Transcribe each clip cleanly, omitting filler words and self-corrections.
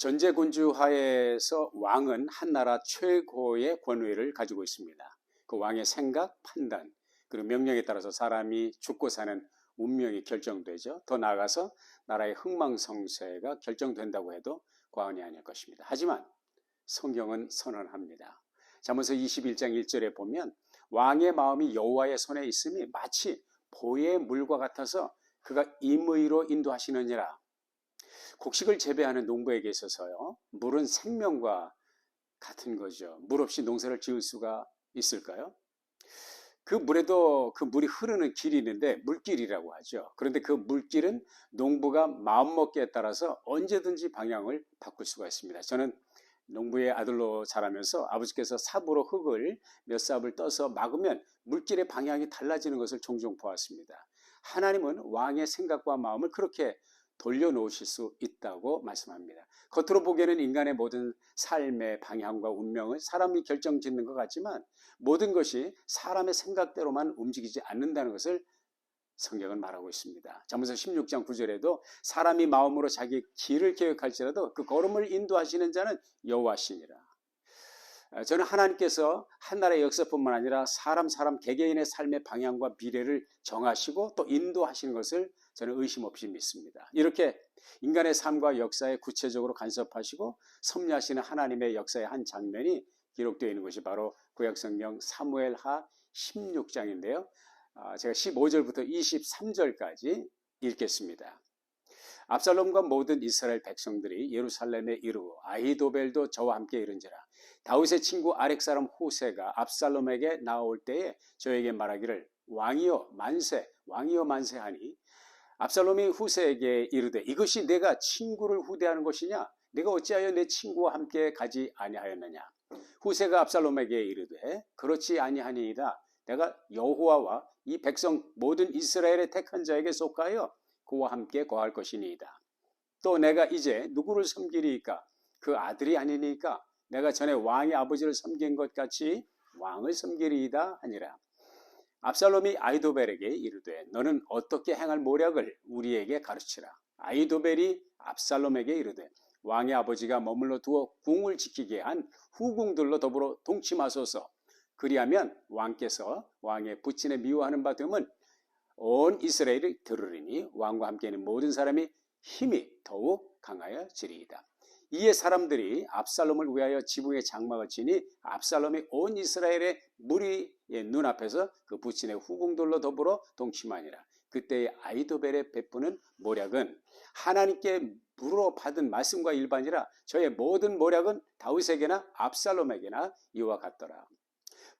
전제군주하에서 왕은 한 나라 최고의 권위를 가지고 있습니다. 그 왕의 생각, 판단, 그리고 명령에 따라서 사람이 죽고 사는 운명이 결정되죠. 더 나아가서 나라의 흥망성쇠가 결정된다고 해도 과언이 아닐 것입니다. 하지만 성경은 선언합니다. 잠언서 21장 1절에 보면 왕의 마음이 여호와의 손에 있음이 마치 보의 물과 같아서 그가 임의로 인도하시느니라. 곡식을 재배하는 농부에게 있어서요, 물은 생명과 같은 거죠. 물 없이 농사를 지을 수가 있을까요? 그 물에도 그 물이 흐르는 길이 있는데 물길이라고 하죠. 그런데 그 물길은 농부가 마음먹기에 따라서 언제든지 방향을 바꿀 수가 있습니다. 저는 농부의 아들로 자라면서 아버지께서 삽으로 흙을 몇 삽을 떠서 막으면 물길의 방향이 달라지는 것을 종종 보았습니다. 하나님은 왕의 생각과 마음을 그렇게 돌려놓으실 수 있다고 말씀합니다. 겉으로 보기에는 인간의 모든 삶의 방향과 운명을 사람이 결정짓는 것 같지만 모든 것이 사람의 생각대로만 움직이지 않는다는 것을 성경은 말하고 있습니다. 잠언서 16장 9절에도 사람이 마음으로 자기 길을 계획할지라도 그 걸음을 인도하시는 자는 여호와시니라. 저는 하나님께서 한 나라의 역사뿐만 아니라 사람 개개인의 삶의 방향과 미래를 정하시고 또 인도하시는 것을 저는 의심 없이 믿습니다. 이렇게 인간의 삶과 역사에 구체적으로 간섭하시고 섭리하시는 하나님의 역사의 한 장면이 기록되어 있는 것이 바로 구약성경 사무엘하 16장인데요. 제가 15절부터 23절까지 읽겠습니다. 압살롬과 모든 이스라엘 백성들이 예루살렘에 이르고 아히도벨도 저와 함께 이른지라. 다윗의 친구 아렉 사람 후세가 압살롬에게 나올 때에 저에게 말하기를 왕이여 만세, 왕이여 만세하니 압살롬이 후세에게 이르되 이것이 내가 친구를 후대하는 것이냐? 내가 어찌하여 내 친구와 함께 가지 아니하였느냐? 후세가 압살롬에게 이르되 그렇지 아니하니이다. 내가 여호와와 이 백성 모든 이스라엘의 택한 자에게 속하여 그와 함께 거할 것이니이다. 또 내가 이제 누구를 섬기리이까? 그 아들이 아니니까 내가 전에 왕의 아버지를 섬긴 것 같이 왕을 섬기리이다 하니라. 압살롬이 아히도벨에게 이르되 너는 어떻게 행할 모략을 우리에게 가르치라. 아히도벨이 압살롬에게 이르되 왕의 아버지가 머물러 두어 궁을 지키게 한 후궁들로 더불어 동침하소서. 그리하면 왕께서 왕의 부친에 미워하는 바 되면 온 이스라엘이 들으리니 왕과 함께 있는 모든 사람이 힘이 더욱 강하여지리이다. 이에 사람들이 압살롬을 위하여 지붕에 장막을 치니 압살롬이 온 이스라엘의 무리의 눈앞에서 그 부친의 후궁들로 더불어 동침하니라. 그때의 아히도벨의 베푸는 모략은 하나님께 물어받은 말씀과 일반이라 저의 모든 모략은 다윗에게나 압살롬에게나 이와 같더라.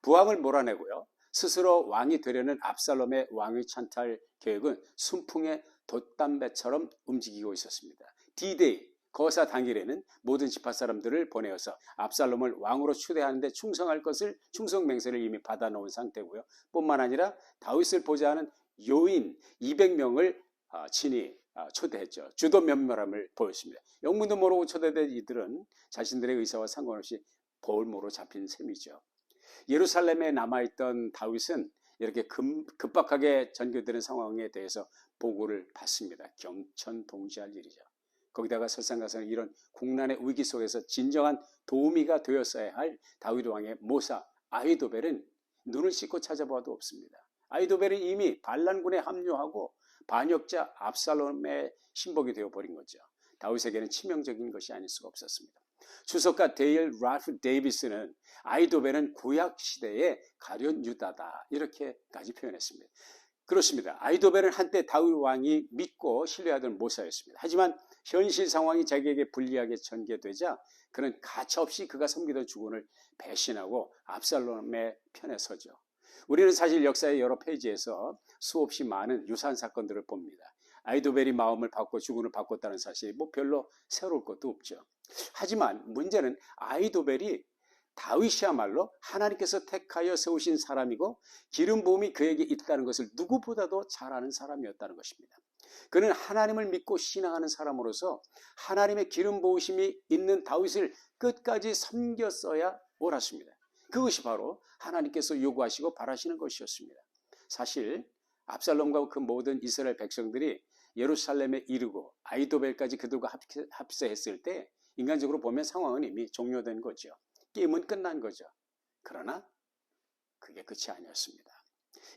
부왕을 몰아내고요, 스스로 왕이 되려는 압살롬의 왕위 찬탈 계획은 순풍의 돛담배처럼 움직이고 있었습니다. D-Day 거사 당일에는 모든 지파 사람들을 보내어서 압살롬을 왕으로 추대하는데 충성할 것을 충성 맹세를 이미 받아놓은 상태고요. 뿐만 아니라 다윗을 보좌하는 요인 200명을 친히 초대했죠. 주도 면밀함을 보였습니다. 영문도 모르고 초대된 이들은 자신들의 의사와 상관없이 볼모로 잡힌 셈이죠. 예루살렘에 남아있던 다윗은 이렇게 급박하게 전개되는 상황에 대해서 보고를 받습니다. 경천동지할 일이죠. 거기다가 설상가상은 이런 국난의 위기 속에서 진정한 도우미가 되었어야 할 다윗 왕의 모사 아히도벨은 눈을 씻고 찾아봐도 없습니다. 아히도벨은 이미 반란군에 합류하고 반역자 압살롬의 신복이 되어버린 거죠. 다윗에게는 치명적인 것이 아닐 수가 없었습니다. 주석가 데일 라프 데이비스는 아히도벨은 구약시대의 가룟 유다다 이렇게까지 표현했습니다. 그렇습니다. 아히도벨은 한때 다윗 왕이 믿고 신뢰하던 모사였습니다. 하지만 현실 상황이 자기에게 불리하게 전개되자 그는 가차없이 그가 섬기던 주군을 배신하고 압살롬의 편에 서죠. 우리는 사실 역사의 여러 페이지에서 수없이 많은 유사한 사건들을 봅니다. 아히도벨이 마음을 바꿔 주군을 바꿨다는 사실이 별로 새로울 것도 없죠. 하지만 문제는 아히도벨이 다윗이야말로 하나님께서 택하여 세우신 사람이고 기름 부음이 그에게 있다는 것을 누구보다도 잘 아는 사람이었다는 것입니다. 그는 하나님을 믿고 신앙하는 사람으로서 하나님의 기름 부으심이 있는 다윗을 끝까지 섬겼어야 옳았습니다. 그것이 바로 하나님께서 요구하시고 바라시는 것이었습니다. 사실 압살롬과 그 모든 이스라엘 백성들이 예루살렘에 이르고 아히도벨까지 그들과 합세했을 때 인간적으로 보면 상황은 이미 종료된 거죠. 게임은 끝난 거죠. 그러나 그게 끝이 아니었습니다.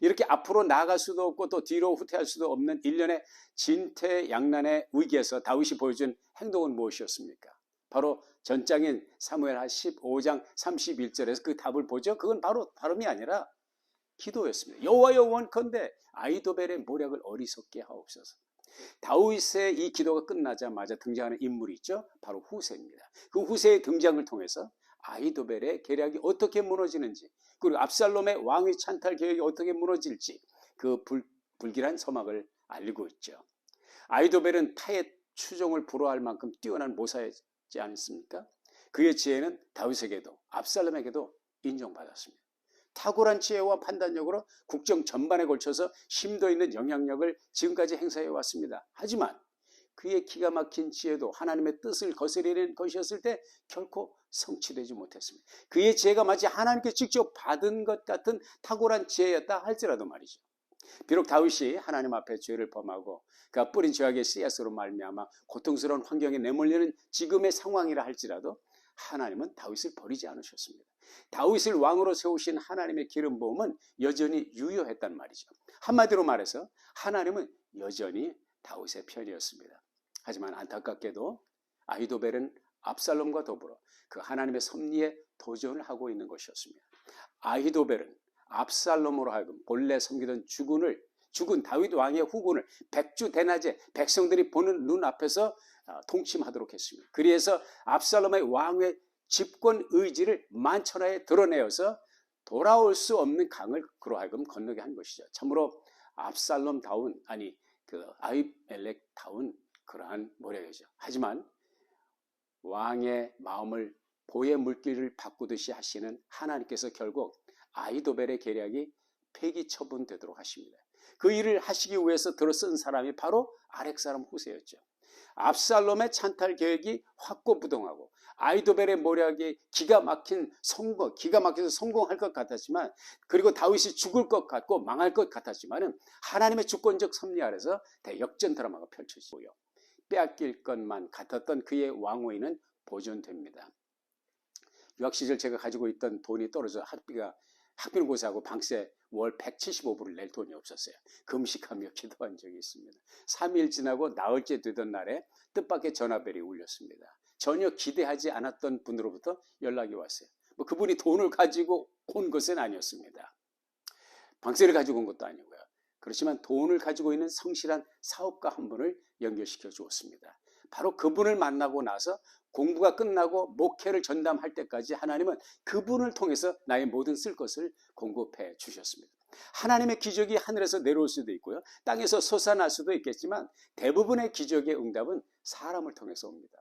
이렇게 앞으로 나아갈 수도 없고 또 뒤로 후퇴할 수도 없는 일련의 진퇴양난의 위기에서 다윗이 보여준 행동은 무엇이었습니까? 바로 전장인 사무엘하 15장 31절에서 그 답을 보죠. 그건 바로 다름이 아니라 기도였습니다. 여호와여 원컨대 아히도벨의 모략을 어리석게 하옵소서. 다윗의 이 기도가 끝나자마자 등장하는 인물이 있죠. 바로 후세입니다. 그 후세의 등장을 통해서 아히도벨의 계략이 어떻게 무너지는지, 그리고 압살롬의 왕위 찬탈 계획이 어떻게 무너질지 그 불길한 서막을 알리고 있죠. 아히도벨은 타의 추종을 불허할 만큼 뛰어난 모사였지 않습니까? 그의 지혜는 다윗에게도 압살롬에게도 인정받았습니다. 탁월한 지혜와 판단력으로 국정 전반에 걸쳐서 심도 있는 영향력을 지금까지 행사해 왔습니다. 하지만 그의 기가 막힌 지혜도 하나님의 뜻을 거스르는 것이었을 때 결코 성취되지 못했습니다. 그의 지혜가 마치 하나님께 직접 받은 것 같은 탁월한 지혜였다 할지라도 말이죠. 비록 다윗이 하나님 앞에 죄를 범하고 그가 뿌린 죄악의 씨앗으로 말미암아 고통스러운 환경에 내몰리는 지금의 상황이라 할지라도 하나님은 다윗을 버리지 않으셨습니다. 다윗을 왕으로 세우신 하나님의 기름 부음은 여전히 유효했단 말이죠. 한마디로 말해서 하나님은 여전히 다윗의 편이었습니다. 하지만 안타깝게도 아히도벨은 압살롬과 더불어 그 하나님의 섭리에 도전을 하고 있는 것이었습니다. 아히도벨은 압살롬으로 하여금 본래 섬기던 죽은 다윗 왕의 후군을 백주 대낮에 백성들이 보는 눈앞에서 통침하도록 했습니다. 그래서 압살롬의 왕의 집권 의지를 만천하에 드러내어서 돌아올 수 없는 강을 그로 하여금 건너게 한 것이죠. 참으로 압살롬다운, 아니 그 아히멜렉다운 그러한 모략이죠. 하지만 왕의 마음을 보의 물길을 바꾸듯이 하시는 하나님께서 결국 아히도벨의 계략이 폐기 처분되도록 하십니다. 그 일을 하시기 위해서 들어쓴 사람이 바로 아렉 사람 후세였죠. 압살롬의 찬탈 계획이 확고부동하고 아히도벨의 모략이 기가 막혀서 성공할 것 같았지만, 그리고 다윗이 죽을 것 같고 망할 것 같았지만 하나님의 주권적 섭리 아래서 대역전 드라마가 펼쳐지고요. 빼앗길 것만 같았던 그의 왕위는 보존됩니다. 유학 시절 제가 가지고 있던 돈이 떨어져 학비를 고사하고 방세 월 175불을 낼 돈이 없었어요. 금식하며 기도한 적이 있습니다. 3일 지나고 나흘째 되던 날에 뜻밖의 전화벨이 울렸습니다. 전혀 기대하지 않았던 분으로부터 연락이 왔어요. 그분이 돈을 가지고 온 것은 아니었습니다. 방세를 가지고 온 것도 아니고요. 그렇지만 돈을 가지고 있는 성실한 사업가 한 분을 연결시켜 주었습니다. 바로 그분을 만나고 나서 공부가 끝나고 목회를 전담할 때까지 하나님은 그분을 통해서 나의 모든 쓸 것을 공급해 주셨습니다. 하나님의 기적이 하늘에서 내려올 수도 있고요, 땅에서 솟아날 수도 있겠지만 대부분의 기적의 응답은 사람을 통해서 옵니다.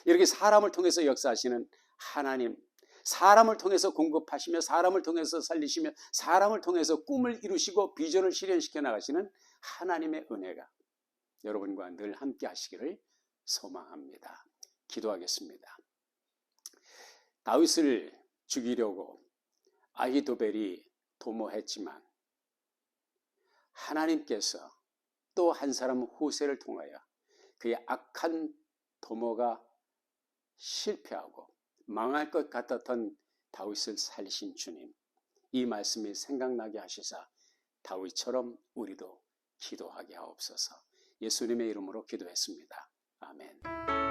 이렇게 사람을 통해서 역사하시는 하나님, 사람을 통해서 공급하시며 사람을 통해서 살리시며 사람을 통해서 꿈을 이루시고 비전을 실현시켜 나가시는 하나님의 은혜가 여러분과 늘 함께 하시기를 소망합니다. 기도하겠습니다. 다윗을 죽이려고 아히도벨이 도모했지만 하나님께서 또 한 사람 후세를 통하여 그의 악한 도모가 실패하고 망할 것 같았던 다윗을 살리신 주님, 이 말씀이 생각나게 하시사 다윗처럼 우리도 기도하게 하옵소서. 예수님의 이름으로 기도했습니다. 아멘.